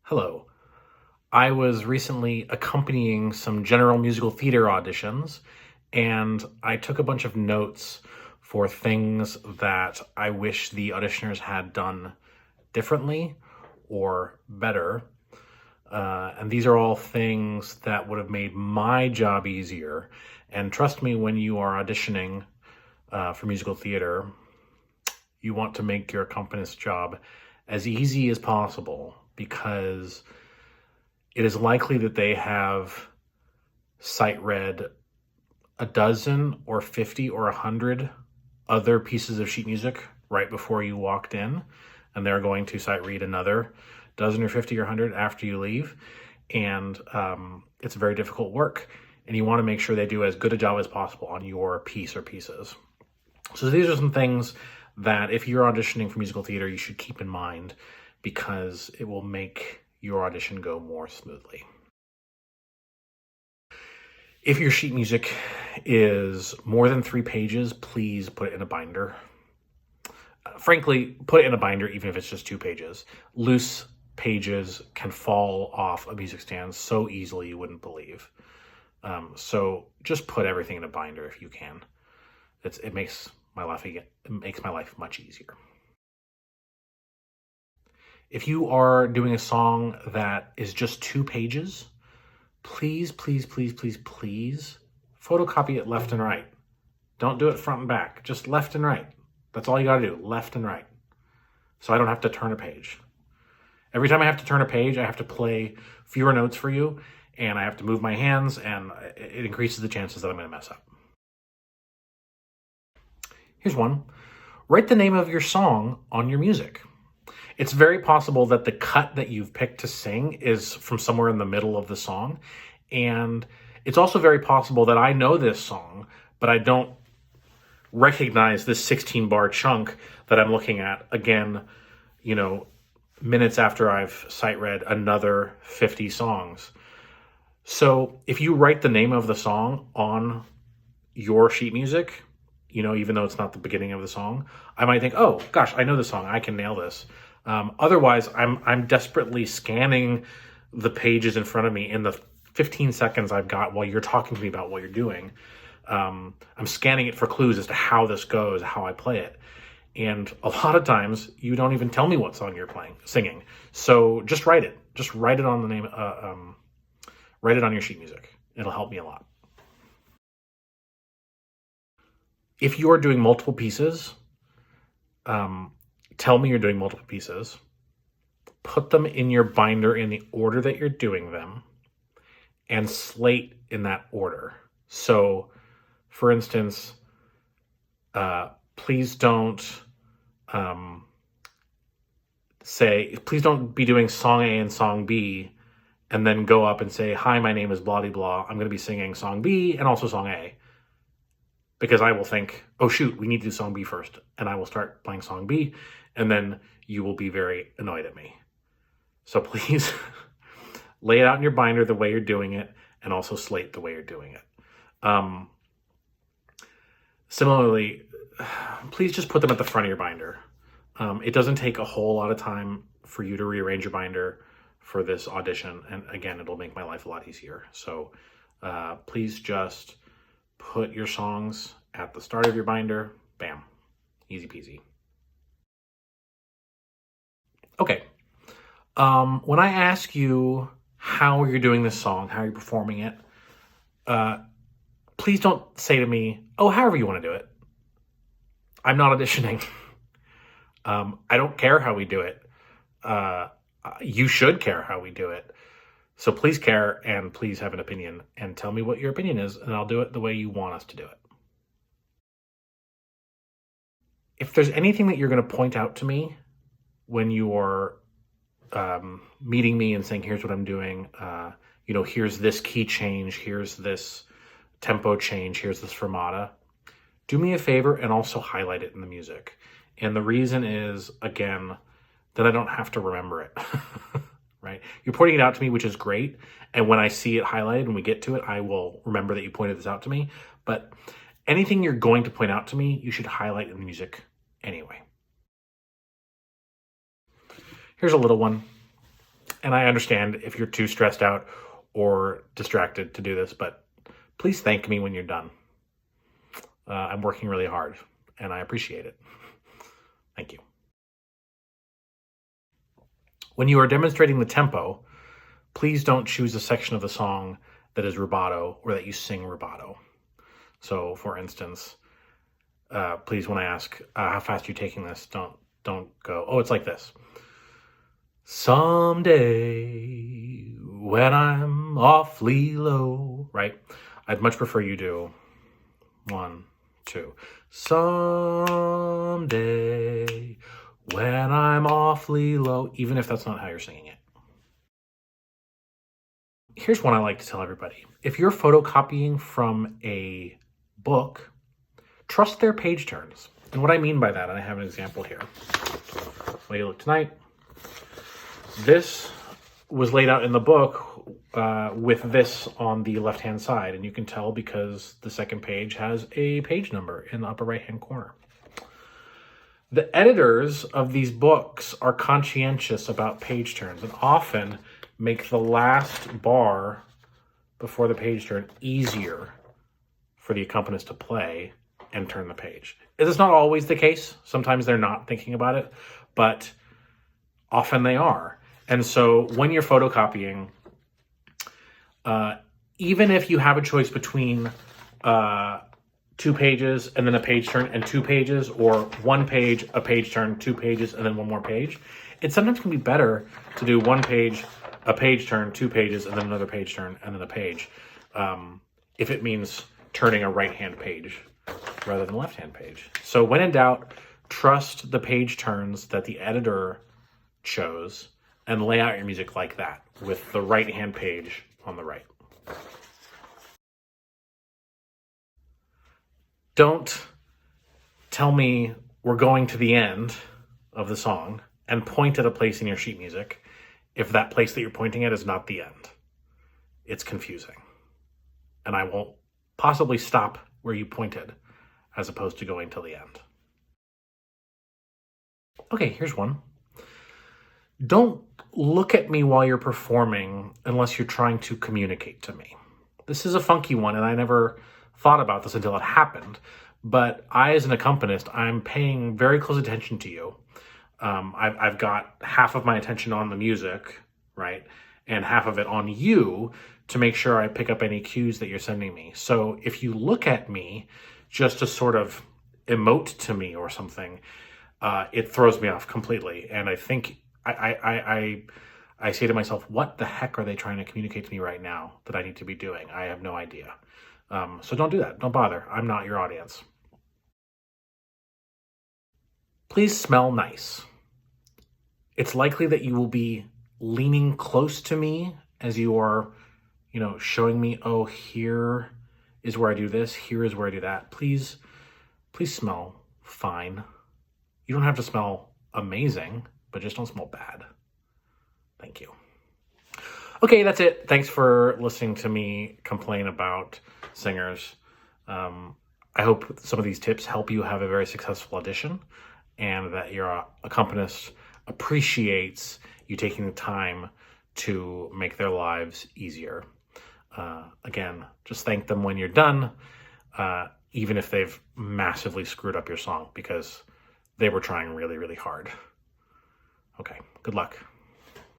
Hello. I was recently accompanying some general musical theater auditions, and I took a bunch of notes for things that I wish the auditioners had done differently or better. And these are all things that would have made my job easier. And trust me, when you are auditioning for musical theater, you want to make your accompanist job as easy as possible because it is likely that they have sight read a dozen or 50 or 100 other pieces of sheet music right before you walked in, and they're going to sight read another dozen or 50 or 100 after you leave. And it's very difficult work, and you want to make sure they do as good a job as possible on your piece or pieces. So these are some things that if you're auditioning for musical theater, you should keep in mind because it will make your audition go more smoothly. If your sheet music is more than 3 pages, please put it in a binder. Frankly, put it in a binder even if it's just 2 pages. Loose pages can fall off a music stand so easily you wouldn't believe. So just put everything in a binder if you can. It makes my life much easier. If you are doing a song that is just 2 pages, please photocopy it left and right. Don't do it front and back, just left and right. That's all you gotta do, left and right. So I don't have to turn a page. Every time I have to turn a page, I have to play fewer notes for you, and I have to move my hands, and it increases the chances that I'm gonna mess up. Here's one. Write the name of your song on your music. It's very possible that the cut that you've picked to sing is from somewhere in the middle of the song. And it's also very possible that I know this song, but I don't recognize this 16-bar chunk that I'm looking at again, minutes after I've sight read another 50 songs. So if you write the name of the song on your sheet music, even though it's not the beginning of the song, I might think, oh gosh, I know this song, I can nail this. Otherwise, I'm desperately scanning the pages in front of me in the 15 seconds I've got while you're talking to me about what you're doing. I'm scanning it for clues as to how this goes, how I play it. And a lot of times you don't even tell me what song you're singing. So just write it. Just write it on the name, write it on your sheet music. It'll help me a lot. If you are doing multiple pieces, tell me you're doing multiple pieces. Put them in your binder in the order that you're doing them and slate in that order. So, for instance, please don't please don't be doing song A and song B and then go up and say, hi, my name is blah, blah, blah. I'm going to be singing song B and also song A. Because I will think, oh shoot, we need to do song B first. And I will start playing song B, and then you will be very annoyed at me. So please lay it out in your binder the way you're doing it, and also slate the way you're doing it. Similarly, please just put them at the front of your binder. It doesn't take a whole lot of time for you to rearrange your binder for this audition. And again, it'll make my life a lot easier. So please just put your songs at the start of your binder. Bam. Easy peasy. Okay. When I ask you how you're doing this song, how you're performing it, please don't say to me, oh, however you want to do it. I'm not auditioning. I don't care how we do it. You should care how we do it. So please care and please have an opinion and tell me what your opinion is, and I'll do it the way you want us to do it. If there's anything that you're going to point out to me when you're meeting me and saying, here's what I'm doing, here's this key change, here's this tempo change, here's this fermata, do me a favor and also highlight it in the music. And the reason is, again, that I don't have to remember it. Right? You're pointing it out to me, which is great. And when I see it highlighted and we get to it, I will remember that you pointed this out to me. But anything you're going to point out to me, you should highlight in the music anyway. Here's a little one. And I understand if you're too stressed out or distracted to do this, but please thank me when you're done. I'm working really hard, and I appreciate it. Thank you. When you are demonstrating the tempo, please don't choose a section of the song that is rubato or that you sing rubato. So, for instance, please, when I ask how fast you're taking this, don't go, oh, it's like this. Someday when I'm awfully low, right? I'd much prefer you do 1, 2. Someday when I'm awfully low, even if that's not how you're singing it. Here's one I like to tell everybody. If you're photocopying from a book, trust their page turns. And what I mean by that, and I have an example here. Way to look tonight. This was laid out in the book with this on the left-hand side, and you can tell because the second page has a page number in the upper right-hand corner. The editors of these books are conscientious about page turns and often make the last bar before the page turn easier for the accompanist to play and turn the page. It is not always the case. Sometimes they're not thinking about it, but often they are. And so when you're photocopying, even if you have a choice between 2 pages and then a page turn and 2 pages, or 1 page, a page turn, 2 pages, and then 1 more page, it sometimes can be better to do 1 page, a page turn, 2 pages, and then another page turn, and then a page, if it means turning a right-hand page rather than a left-hand page. So when in doubt, trust the page turns that the editor chose and lay out your music like that, with the right-hand page on the right. Don't tell me we're going to the end of the song and point at a place in your sheet music if that place that you're pointing at is not the end. It's confusing. And I won't possibly stop where you pointed as opposed to going till the end. Okay, here's one. Don't look at me while you're performing unless you're trying to communicate to me. This is a funky one, and I never thought about this until it happened. But I, as an accompanist, I'm paying very close attention to you. I've got half of my attention on the music, right? And half of it on you to make sure I pick up any cues that you're sending me. So if you look at me just to sort of emote to me or something, it throws me off completely. And I think I say to myself, what the heck are they trying to communicate to me right now that I need to be doing? I have no idea. So don't do that. Don't bother. I'm not your audience. Please smell nice. It's likely that you will be leaning close to me as you are, showing me, oh, here is where I do this. Here is where I do that. Please smell fine. You don't have to smell amazing, but just don't smell bad. Thank you. Okay, that's it. Thanks for listening to me complain about singers. I hope some of these tips help you have a very successful audition and that your accompanist appreciates you taking the time to make their lives easier. Again, just thank them when you're done, even if they've massively screwed up your song because they were trying really, really hard. Okay, good luck.